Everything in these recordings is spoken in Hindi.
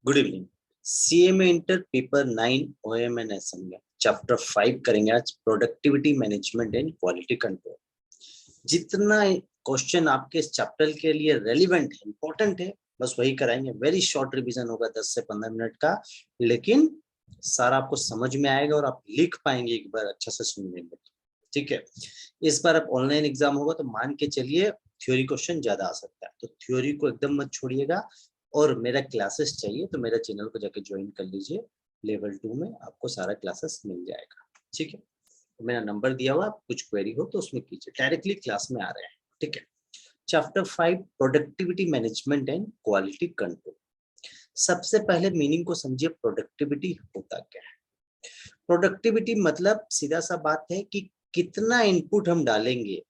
Good evening. CMA inter paper 9 OM and SM chapter 5 करेंगे आज, productivity management and quality control. जितना क्वेश्चन आपके इस चैप्टर के लिए रेलिवेंट है, इंपॉर्टेंट है, बस वही कराएंगे। वेरी शॉर्ट रिवीजन होगा 10 से 15 मिनट का, लेकिन सारा आपको समझ में आएगा और आप लिख पाएंगे एक बार अच्छा से सुनने में। ठीक है, इस बार अब ऑनलाइन एग्जाम होगा तो मान के चलिए थ्योरी क्वेश्चन ज्यादा आ सकता है, तो थ्योरी को एकदम मत छोड़िएगा। और मेरा क्लासेस चाहिए तो मेरा चैनल को जाके ज्वाइन कर लीजिए। लेवल 2 में आपको सारा क्लासेस मिल जाएगा। ठीक है, तो मेरा नंबर दिया हुआ, कुछ क्वेरी हो तो उसमें कीजिए, डायरेक्टली क्लास में आ रहे हैं। ठीक है, chapter 5 productivity management and quality control. सबसे पहले मीनिंग को समझिए, प्रोडक्टिविटी होता क्या है। प्रोडक्टिविटी मतलब सीधा सा बात है कि कितना इनपुट हम डालेंगे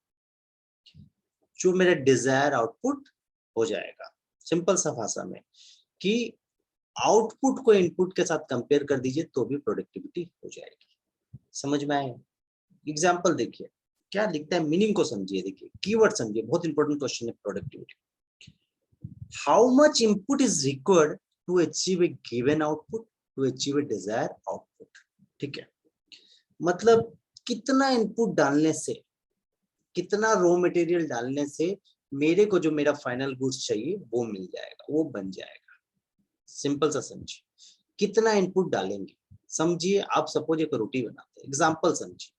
जो मेरा डिजायर आउटपुट हो जाएगा। सिंपल सा भाषा में कि आउटपुट को इनपुट के साथ कंपेयर कर दीजिए तो भी प्रोडक्टिविटी हो जाएगी। समझ में आए? एग्जांपल देखिए क्या लिखता है, मीनिंग को समझिए। देखिए कीवर्ड समझिए, बहुत इंपॉर्टेंट क्वेश्चन है productivity. How much input is required to achieve a given output to achieve a desire output. ठीक है, मतलब कितना इनपुट डालने से, कितना रॉ मटेरियल डालने से मेरे को जो मेरा फाइनल गुड्स चाहिए वो मिल जाएगा, वो बन जाएगा। सिंपल सा समझिए, कितना इनपुट डालेंगे। समझिए आप सपोज एक रोटी बनाते हैं, एग्जांपल समझिए,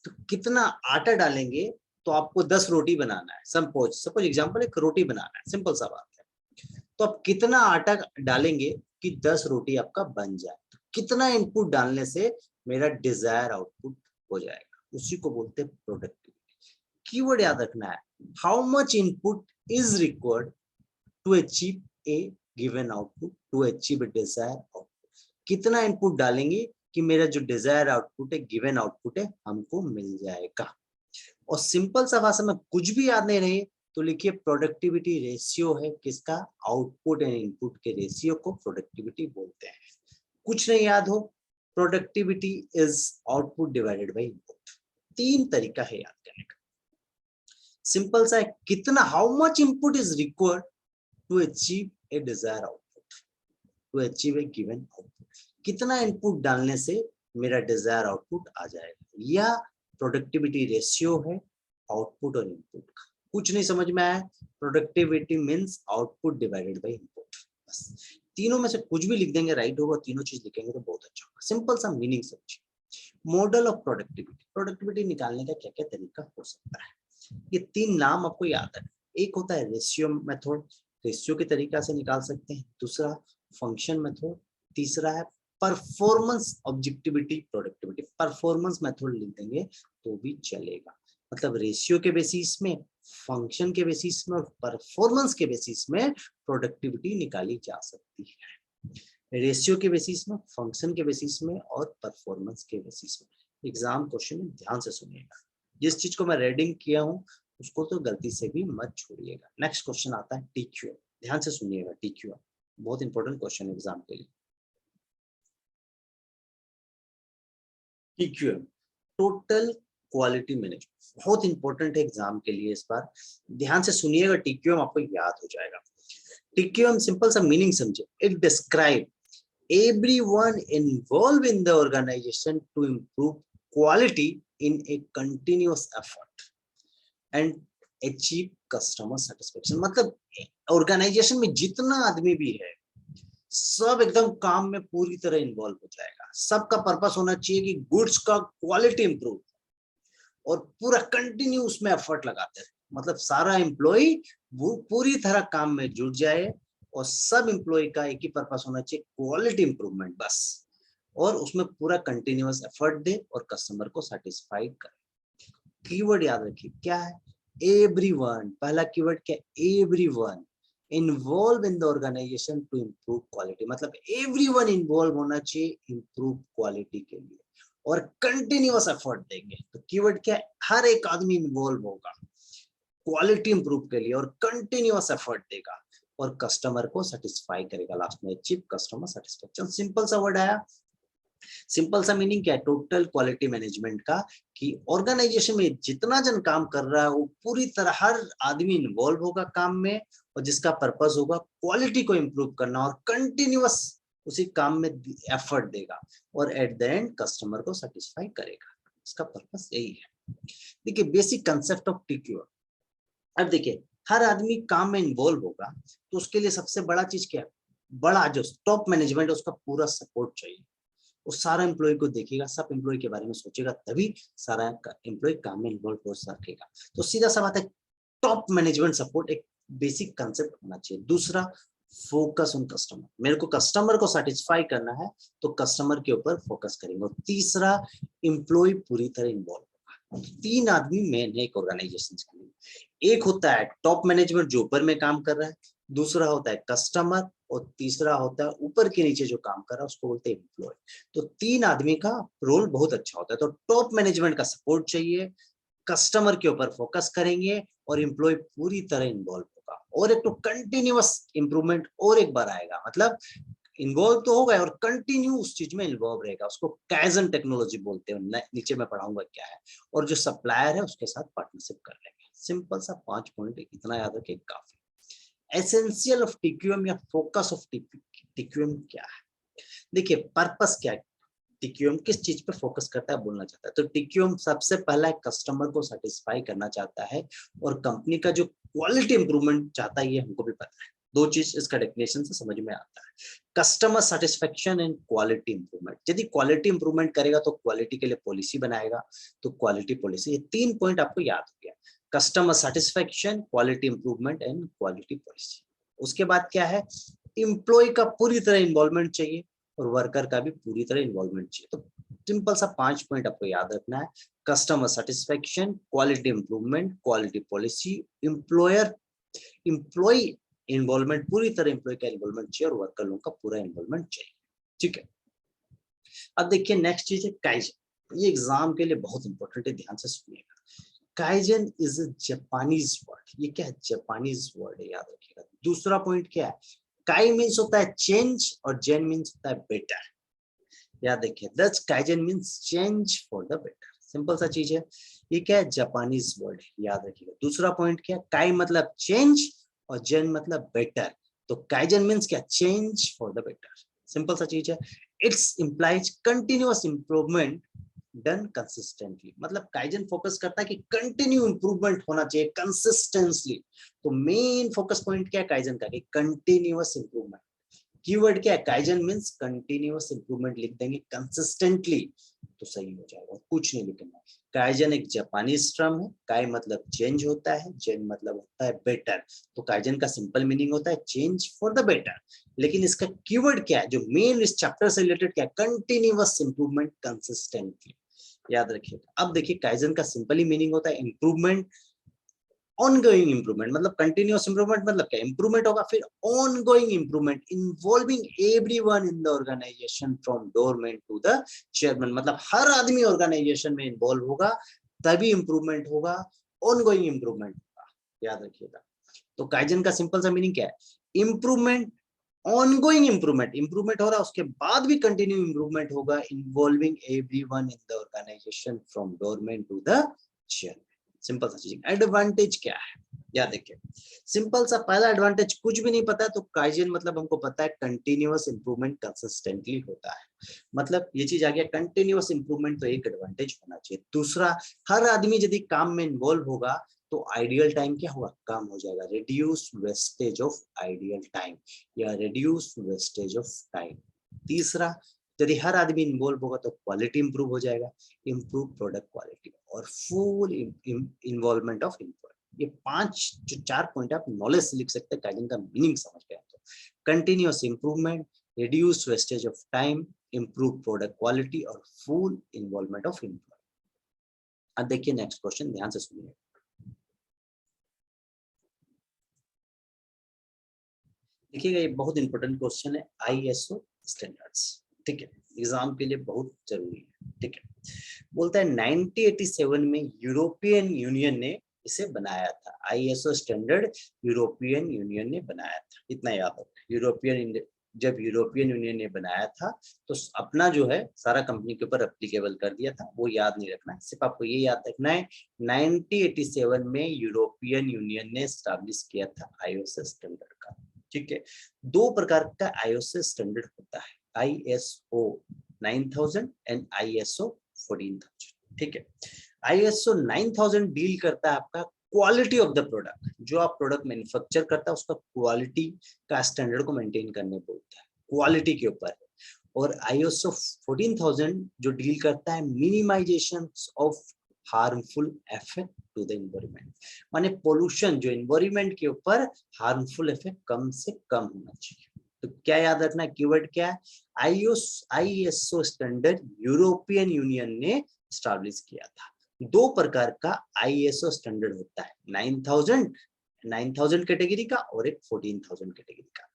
तो कितना आटा डालेंगे तो आपको 10 रोटी बनाना है। सपोज एग्जांपल एक रोटी बनाना है, सिंपल सा बात है। तो आप कितना आटा डालेंगे कि 10 रोटी आपका बन जाए, तो कितना इनपुट डालने से मेरा डिजायर आउटपुट हो जाएगा, उसी को बोलते हैं प्रोडक्टिविटी। कीवर्ड याद रखना है, how much input is required to achieve a given output to achieve a desire output. कितना इनपुट डालेंगे कि मेरा जो डिजायर आउटपुट है, गिवन आउटपुट है, हमको मिल जाएगा। और सिंपल सा भाषा में कुछ भी याद नहीं रहे तो लिखिए प्रोडक्टिविटी रेशियो है किसका, आउटपुट एंड इनपुट के रेशियो को प्रोडक्टिविटी बोलते हैं। कुछ नहीं याद हो, productivity is output divided by input. 3 तरीका है याद करने का। सिंपल सा है, कितना, how much input is required to achieve a desire output to achieve a given output. कितना इनपुट डालने से मेरा डिजायर आउटपुट आ जाएगा, या प्रोडक्टिविटी रेशियो है आउटपुट और इनपुट का। कुछ नहीं समझ में आया, productivity means output divided by input. बस तीनों में से कुछ भी लिख देंगे राइट होगा, तीनों चीज लिखेंगे तो बहुत अच्छा होगा। सिंपल सा मीनिंग समझिए। मॉडल ऑफ प्रोडक्टिविटी, प्रोडक्टिविटी निकालने का क्या क्या तरीका हो सकता है, ये 3 नाम आपको याद है। एक होता है रेशियो मेथड, रेशियो के तरीका से निकाल सकते हैं। दूसरा फंक्शन मेथड, तीसरा है performance objectivity productivity. Performance method लिख देंगे तो भी चलेगा, मतलब रेशियो के बेसिस में, फंक्शन के बेसिस में और परफॉर्मेंस के बेसिस में प्रोडक्टिविटी निकाली जा सकती है। रेशियो के बेसिस में, फंक्शन के बेसिस में और परफॉर्मेंस के बेसिस में। एग्जाम क्वेश्चन में ध्यान से सुनिएगा, जिस चीज को मैं रीडिंग किया हूं उसको तो गलती से भी मत छोड़िएगा। नेक्स्ट क्वेश्चन आता है टीक्यू, ध्यान से सुनिएगा। टीक्यू बहुत इंपॉर्टेंट क्वेश्चन एग्जाम के लिए। टीक्यूएम टोटल क्वालिटी मैनेजमेंट, बहुत इंपॉर्टेंट है एग्जाम के लिए। इस बार ध्यान से सुनिएगा, टीक्यूएम आपको याद हो जाएगा। टीक्यूएम सिंपल सा मीनिंग समझे, it describe everyone involved in the organization to improve quality in a continuous effort and achieve customer satisfaction। मतलब ऑर्गेनाइजेशन में जितना आदमी भी है सब एकदम काम में पूरी तरह इन्वॉल्व हो जाएगा। सबका पर्पस होना चाहिए कि गुड्स का क्वालिटी इंप्रूव और पूरा कंटिन्यू उसमें एफर्ट लगाते रहे। मतलब सारा एम्प्लॉय पूरी तरह काम में जुट जाए और सब एम्प्लॉय का एक ही पर्पस होना चाहिए, क्वालिटी इंप्रूवमेंट बस। और उसमें पूरा कंटिन्यूअस एफर्ट दे और कस्टमर को सेटिस्फाइड करे। कीवर्ड याद रखिए क्या है, एवरीवन। पहला कीवर्ड क्या, everyone involve in the organisation to improve quality. मतलब एवरीवन इन्वॉल्व होना चाहिए इम्प्रूव क्वालिटी के लिए और कंटिन्यूअस एफर्ट देंगे। तो कीवर्ड क्या है, हर एक आदमी इन्वॉल्व होगा क्वालिटी इंप्रूव के लिए और कंटिन्यूअस एफर्ट देगा और कस्टमर को सेटिस्फाई करेगा। लास्ट में अचीव कस्टमर सेटिस्फेक्शन। सिंपल सा वर्ड आया, सिंपल सा मीनिंग क्या है टोटल क्वालिटी मैनेजमेंट का, कि ऑर्गेनाइजेशन में जितना जन काम कर रहा है वो पूरी तरह हर आदमी इन्वॉल्व होगा काम में, और जिसका पर्पस होगा क्वालिटी को इम्प्रूव करना और कंटिन्यूअस उसी काम में एफर्ट देगा और एट द एंड कस्टमर को सेटिस्फाई करेगा। इसका पर्पस यही है। देखिए बेसिक कंसेप्ट ऑफ टीक्यू। अब देखिए हर आदमी काम में इन्वॉल्व होगा तो उसके लिए सबसे बड़ा चीज क्या है, बड़ा जो टॉप मैनेजमेंट है उसका पूरा सपोर्ट चाहिए। वो सारा एम्प्लॉय को देखेगा, सब एम्प्लॉय के बारे में सोचेगा, तभी सारा एम्प्लॉय काम में इन्वॉल्व हो सकेगा। तो सीधा सा बात है टॉप मैनेजमेंट सपोर्ट एक बेसिक कंसेप्ट होना चाहिए। दूसरा फोकस ऑन कस्टमर, मेरे को कस्टमर को सेटिस्फाई करना है तो कस्टमर के ऊपर फोकस करेंगे। और तीसरा एम्प्लॉय पूरी तरह इन्वॉल्व होगा। तीन आदमी मेन है एक ऑर्गेनाइजेशन के लिए। एक होता है टॉप मैनेजमेंट जो ऊपर में काम कर रहा है, दूसरा होता है कस्टमर, और तीसरा होता है ऊपर के नीचे जो काम कर रहा है उसको बोलते हैं एम्प्लॉय। तो तीन आदमी का रोल बहुत अच्छा होता है। तो टॉप मैनेजमेंट का सपोर्ट चाहिए, कस्टमर के ऊपर फोकस करेंगे और एम्प्लॉय पूरी तरह इन्वॉल्व होगा। और एक तो कंटिन्यूअस इंप्रूवमेंट और एक बार आएगा, मतलब इन्वॉल्व तो होगा और कंटिन्यू उस चीज में इन्वॉल्व रहेगा, उसको काइजन टेक्नोलॉजी बोलते हैं। नीचे मैं पढ़ाऊंगा क्या है। और जो सप्लायर है उसके साथ पार्टनरशिप कर लेंगे। सिंपल सा 5 पॉइंट, इतना याद रखें काफी। एसेंशियल ऑफ टीक्यूएम या फोकस ऑफ टीक्यूएम क्या है। देखिए पर्पस क्या है, टीक्यूएम किस चीज पे फोकस करता है बोलना चाहता है। तो टीक्यूएम सबसे पहला कस्टमर को सेटिस्फाई करना चाहता है और कंपनी का जो क्वालिटी इंप्रूवमेंट चाहता है, ये हमको भी पता है। दो चीज इसका डेफिनेशन से समझ में आता है, customer satisfaction and quality improvement. यदि क्वालिटी इंप्रूवमेंट करेगा तो क्वालिटी के लिए पॉलिसी बनाएगा, तो क्वालिटी पॉलिसी। ये 3 पॉइंट आपको याद हो गया, customer satisfaction, quality improvement and quality policy. उसके बाद क्या है, एम्प्लॉय का पूरी तरह इन्वॉल्वमेंट चाहिए और वर्कर का भी पूरी तरह इन्वॉल्वमेंट चाहिए। तो सिंपल सा 5 पॉइंट आपको याद रखना है, customer satisfaction, quality improvement, quality policy, employ involvement, पूरी तरह एम्प्लॉय का इन्वॉल्वमेंट चाहिए और वर्कर लोगों का पूरा इन्वॉल्वमेंट चाहिए। ठीक है, अब देखिए नेक्स्ट चीज है काइजन। ये एग्जाम के लिए बहुत इंपॉर्टेंट है, ध्यान से सुनिएगा। Kaizen is a Japanese word. ये क्या है, जापानीज वर्ड है, याद रखिएगा। दूसरा पॉइंट क्या है, काई मीन्स होता है चेंज और जेन मीन्स होता है बेटर। याद देखिए दस kaizen means change for the better. Simple सा चीज है, ये क्या है, जापानीज वर्ड है, याद रखिएगा। दूसरा पॉइंट क्या है, काई मतलब चेंज और जेन मतलब बेटर। तो काइजन मीन्स क्या, change for the better. Simple सा चीज है, it's implies continuous improvement done consistently. मतलब काइजन फोकस करता है कि कंटिन्यू इंप्रूवमेंट होना चाहिए कंसिस्टेंटली। तो मेन फोकस पॉइंट क्या है काइजन का, कि कंटिन्यूअस इंप्रूवमेंट। कीवर्ड क्या है, काइजन मींस कंटिन्यूअस इंप्रूवमेंट लिख देंगे, कंसिस्टेंटली तो सही हो जाएगा, कुछ नहीं लिखना। काइजन एक जापानीज टर्म है, काई मतलब चेंज होता है, जेन मतलब होता है बेटर। तो काइजन का सिंपल मीनिंग होता है चेंज फॉर द बेटर, लेकिन इसका कीवर्ड क्या है जो मेन इस चैप्टर से रिलेटेड क्या है, कंटिन्यूअस इंप्रूवमेंट कंसिस्टेंटली। याद रखिएगा। अब देखिए काइजन का सिंपली मीनिंग होता है इंप्रूवमेंट, ऑनगोइंग इंप्रूवमेंट। मतलब कंटिन्यूअस इंप्रूवमेंट मतलब क्या, इंप्रूवमेंट होगा, फिर ongoing improvement involving everyone in the organisation from doorman to the chairman. मतलब हर आदमी ऑर्गेनाइजेशन में इन्वॉल्व होगा तभी इंप्रूवमेंट होगा, ऑनगोइंग इंप्रूवमेंट होगा। याद रखिएगा। तो काइजन का सिंपल सा मीनिंग क्या है, इंप्रूवमेंट, ऑनगोइंग इंप्रूवमेंट, इंप्रूवमेंट हो रहा है उसके बाद भी कंटिन्यू इंप्रूवमेंट होगा, involving everyone in the organisation from doorman to the chairman. Simple सा चीज। एडवांटेज क्या है, याद देखिए। सिंपल सा पहला एडवांटेज, कुछ भी नहीं पता है तो काइजन मतलब हमको पता है कंटिन्यूअस इंप्रूवमेंट कंसिस्टेंटली होता है। मतलब ये चीज आ गया, कंटिन्यूअस इंप्रूवमेंट तो एक एडवांटेज होना चाहिए। दूसरा, हर आदमी यदि काम में इन्वॉल्व होगा तो आइडियल टाइम क्या होगा, कम हो जाएगा, reduce wastage of ideal time या रिड्यूस वेस्टेज ऑफ टाइम। तीसरा, यदि हर आदमी इन्वॉल्व होगा तो क्वालिटी इंप्रूव हो जाएगा, इंप्रूव प्रोडक्ट क्वालिटी और फुल इन्वॉल्वमेंट ऑफ एम्प्लॉय। ये 4 पॉइंट आप नॉलेज से लिख सकते हैं, काइजन का मीनिंग समझ गए तो। Continuous improvement, reduce wastage of time, improve product quality और फुल इन्वॉल्वमेंट ऑफ एम्प्लॉय। अब देखिए नेक्स्ट क्वेश्चन, ध्यान से सुनिए। देखिएगा ये बहुत इंपॉर्टेंट क्वेश्चन है, ISO स्टैंडर्ड्स। ठीक है, एग्जाम के लिए बहुत जरूरी है। ठीक है, बोलता है 1987 में यूरोपियन यूनियन ने इसे बनाया था। ISO स्टैंडर्ड यूरोपियन यूनियन ने बनाया था, इतना याद रखना। यूरोपियन जब यूरोपियन यूनियन ने बनाया था तो अपना जो है सारा कंपनी के ऊपर एप्लीकेबल कर दिया था, वो याद नहीं रखना है, सिर्फ आपको ये याद रखना है 1987 में यूरोपियन यूनियन ने एस्टैब्लिश किया था आईएसओ स्टैंडर्ड का। ठीक है, दो प्रकार का आईएसओ स्टैंडर्ड होता है, आईएसओ 9000 एंड आईएसओ 14000। ठीक है, आईएसओ 9000 डील करता है आपका क्वालिटी ऑफ द प्रोडक्ट, जो आप प्रोडक्ट मैन्युफैक्चर करता है उसका क्वालिटी का स्टैंडर्ड को मेंटेन करने बोलता है, क्वालिटी के ऊपर है। और आईएसओ 14000 जो डील करता है minimisation of harmful effect to the environment, माने पोल्यूशन जो एनवायरनमेंट के ऊपर हार्मफुल इफेक्ट कम से कम होना चाहिए। तो क्या याद रखना है, कीवर्ड क्या है, आईएसओ स्टैंडर्ड यूरोपियन यूनियन ने स्टैब्लिश किया था। दो प्रकार का आईएसओ स्टैंडर्ड होता है, 9000 कैटेगरी का और एक 14000 कैटेगरी का।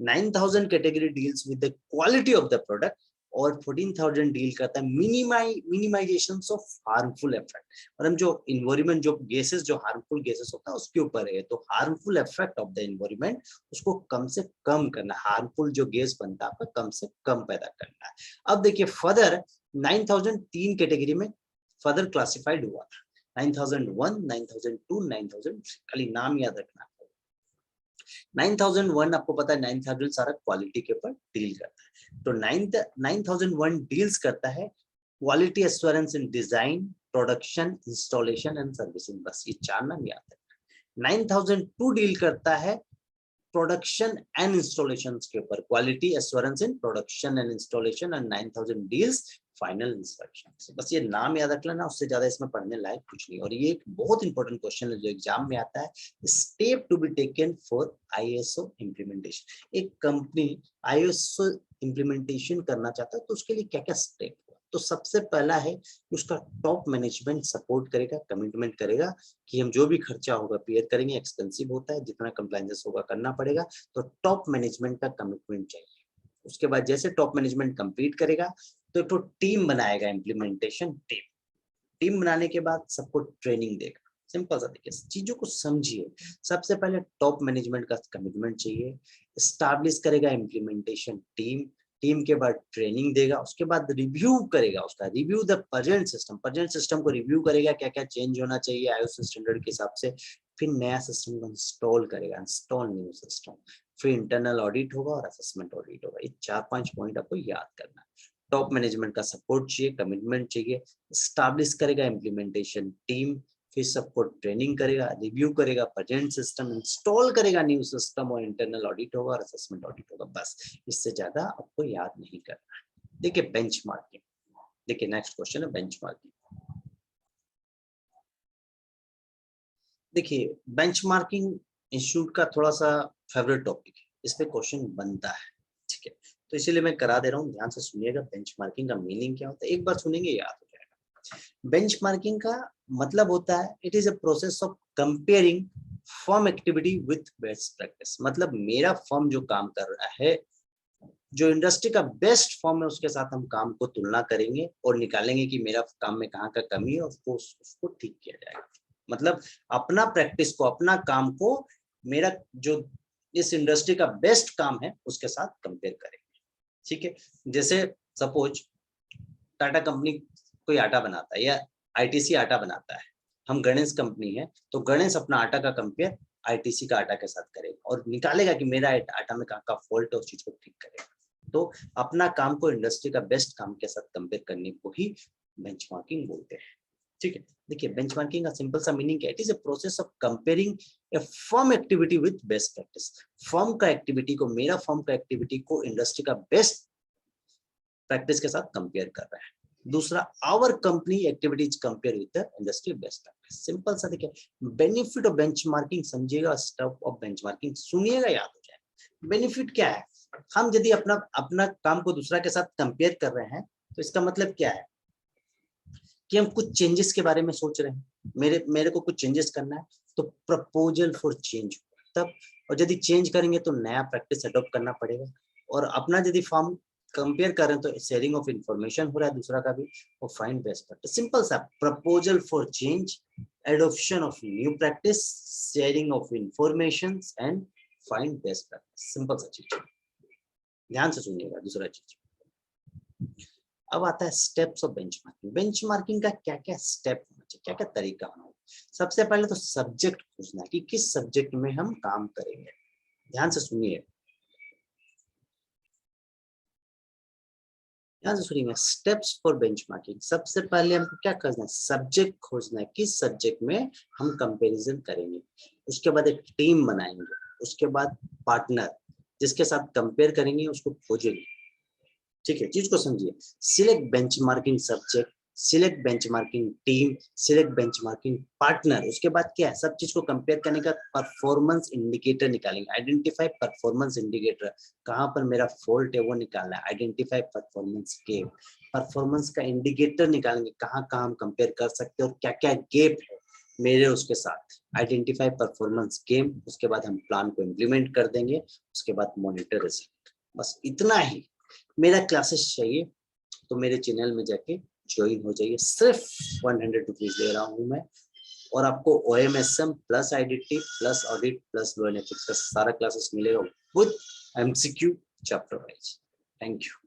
9000 category deals with the quality of the product और 14000 डील करता है मिनिमाइजेशन ऑफ हार्मफुल इफेक्ट, मतलब जो इन्वायरमेंट जो गैसेस जो हार्मफुल गैसेस होता है उसके ऊपर है, तो harmful effect of the environment उसको कम से कम करना, हार्मफुल जो गैस बनता है आपका कम से कम पैदा करना है। अब देखिए फर्दर 9000 तीन कैटेगरी में फर्दर क्लासिफाइड हुआ था, 9001, 9002, 9003, खाली नाम याद रखना। 9001 आपको पता है 9000 सारा क्वालिटी के ऊपर डील करता है, तो 9001 डील्स करता है quality assurance in design, production, installation and servicing, बस ये चार नाम याद है। 9002 डील करता है प्रोडक्शन एंड इंस्टॉलेशन के ऊपर, quality assurance in production and installation, and 9000 deals final inspection. बस ये नाम याद रख लेना, उससे ज्यादा इसमें पढ़ने लायक कुछ नहीं। और ये एक बहुत इंपॉर्टेंट क्वेश्चन है जो एग्जाम में आता है, step to be taken for ISO implementation. एक कंपनी आईएसओ इम्प्लीमेंटेशन करना चाहता है तो उसके लिए क्या क्या स्टेप, तो सबसे पहला है कि उसका टॉप मैनेजमेंट सपोर्ट करेगा, कमिटमेंट करेगा कि हम जो भी खर्चा होगा पेयर करेंगे, एक्सपेंसिव होता है, जितना कंप्लायंस होगा करना पड़ेगा, तो टॉप मैनेजमेंट का कमिटमेंट चाहिए। उसके बाद जैसे टॉप मैनेजमेंट कंप्लीट करेगा तो टीम बनाएगा, इम्प्लीमेंटेशन टीम। टीम बनाने के बाद सबको ट्रेनिंग देगा। सिंपल सा देखिए, चीजों को समझिए। सबसे पहले टॉप मैनेजमेंट का कमिटमेंट चाहिए, एस्टैब्लिश करेगा इम्प्लीमेंटेशन टीम, टीम के बाद ट्रेनिंग देगा, उसके बाद रिव्यू करेगा, उसका रिव्यू द प्रेजेंट सिस्टम को रिव्यू करेगा, क्या क्या चेंज होना चाहिए आईएसओ स्टैंडर्ड के हिसाब से। फिर नया सिस्टम को इंस्टॉल करेगा, इंस्टॉल न्यू सिस्टम। फिर इंटरनल ऑडिट होगा और असेसमेंट ऑडिट होगा। ये 4-5 पॉइंट आपको याद करना है। टॉप मैनेजमेंट का सपोर्ट चाहिए, कमिटमेंट चाहिए, स्टैब्लिश करेगा इम्प्लीमेंटेशन टीम, फिर सबको ट्रेनिंग करेगा, रिव्यू करेगा प्रेजेंट सिस्टम, इंस्टॉल करेगा न्यू सिस्टम, और इंटरनल ऑडिट होगा और असेसमेंट ऑडिट होगा। बस इससे ज्यादा आपको याद नहीं करना है। देखिए बेंचमार्किंग, देखिए नेक्स्ट क्वेश्चन है बेंचमार्किंग। देखिए बेंचमार्किंग इंस्टीट्यूट का थोड़ा सा फेवरेट टॉपिक है, इस पे क्वेश्चन बनता है। ठीक है, तो इसीलिए मैं करा दे रहा हूँ, ध्यान से सुनिएगा। बेंचमार्किंग का मीनिंग क्या होता है, एक बार सुनेंगे याद हो जाएगा। बेंचमार्किंग का मतलब होता है it is a process of comparing firm activity with best practice. मतलब मेरा फर्म जो काम कर रहा है, जो इंडस्ट्री का बेस्ट फॉर्म है, उसके साथ हम काम को तुलना करेंगे और निकालेंगे कि मेरा काम में कहाँ का कमी है, उसको ठीक किया जाएगा। मतलब अपना प्रैक्टिस को, अपना काम को मेरा जो इस इंडस्ट्री का बेस्ट काम है उसके साथ कंपेयर करेंगे। ठीक है, जैसे सपोज टाटा कंपनी कोई आटा बनाता है या आईटीसी आटा बनाता है, हम गणेश कंपनी है तो गणेश अपना आटा का कंपेयर आईटीसी का आटा के साथ करेगा और निकालेगा कि मेरा आटा में कहाँ का फॉल्ट है, उस चीज को ठीक करेगा। तो अपना काम को इंडस्ट्री का बेस्ट काम के साथ कंपेयर करने को ही बेंचमार्किंग बोलते हैं। ठीक है, देखिए बेंचमार्किंग का सिंपल सा मीनिंग क्या है, it is a process of comparing A firm activity with best practice. Firm का एक्टिविटी को, मेरा फर्म का एक्टिविटी को इंडस्ट्री का बेस्ट प्रैक्टिस के साथ कंपेयर कर रहा है। दूसरा, our company activities compare with the industry best practice. Simple सा देखिए, बेनिफिट ऑफ बेंचमार्किंग समझिएगा, स्टेप ऑफ बेंचमार्किंग सुनिएगा, याद हो जाए। बेनिफिट क्या है, हम यदि अपना काम को दूसरा के साथ कंपेयर कर रहे हैं तो इसका मतलब क्या है कि हम कुछ चेंजेस के बारे में सोच रहे हैं, मेरे को कुछ चेंजेस करना है, तो प्रपोजल फॉर चेंज तब, और यदि चेंज करेंगे तो नया प्रैक्टिस अडॉप्ट करना पड़ेगा। और अपना यदि फॉर्म कंपेयर कर रहे हैं तो शेयरिंग ऑफ इंफॉर्मेशन हो रहा है दूसरा का भी, और फाइंड बेस्ट प्रैक्टिस। सिंपल सा, proposal for change, adoption of new practice, sharing of information and find best practice. Simple सा चीज। ध्यान से सुनिएगा। दूसरा चीज, अब आता है स्टेप्स ऑफ बेंचमार्किंग। बेंचमार्किंग का क्या क्या स्टेप होना चाहिए, क्या क्या तरीका होना चाहिए। सबसे पहले तो सब्जेक्ट खोजना कि किस सब्जेक्ट में हम काम करेंगे। ध्यान से सुनिए, ध्यान से सुनिएगा। स्टेप्स फॉर बेंचमार्किंग, सबसे पहले हमको क्या करना है, सब्जेक्ट खोजना है, किस सब्जेक्ट में हम कंपैरिजन करेंगे। उसके बाद एक टीम बनाएंगे, उसके बाद पार्टनर जिसके साथ कंपेयर करेंगे उसको खोजेंगे। ठीक है, चीज को समझिए। Select benchmarking subject, select benchmarking team, select benchmarking partner. उसके बाद क्या है, सब चीज को कंपेयर करने का परफॉर्मेंस इंडिकेटर निकालेंगे। आइडेंटिफाई परफॉर्मेंस इंडिकेटर, कहां पर मेरा फॉल्ट है वो निकालना है। आइडेंटिफाई परफॉर्मेंस गेप, परफॉर्मेंस का इंडिकेटर निकालेंगे, कहां कहां हम कंपेयर कर सकते हैं और क्या क्या गेप है मेरे उसके साथ। आइडेंटिफाई परफॉर्मेंस गेम, उसके बाद हम प्लान को इम्प्लीमेंट कर देंगे, उसके बाद मॉनिटर रिजल्ट। बस इतना ही। मेरा क्लासेस चाहिए तो मेरे चैनल में जाके ज्वाइन हो जाइए। सिर्फ 100 रुपीज ले रहा हूँ मैं, और आपको OMSM plus IDT plus audit plus low and ethics का सारा क्लासेस मिलेगा with MCQ chapter wise. Thank you.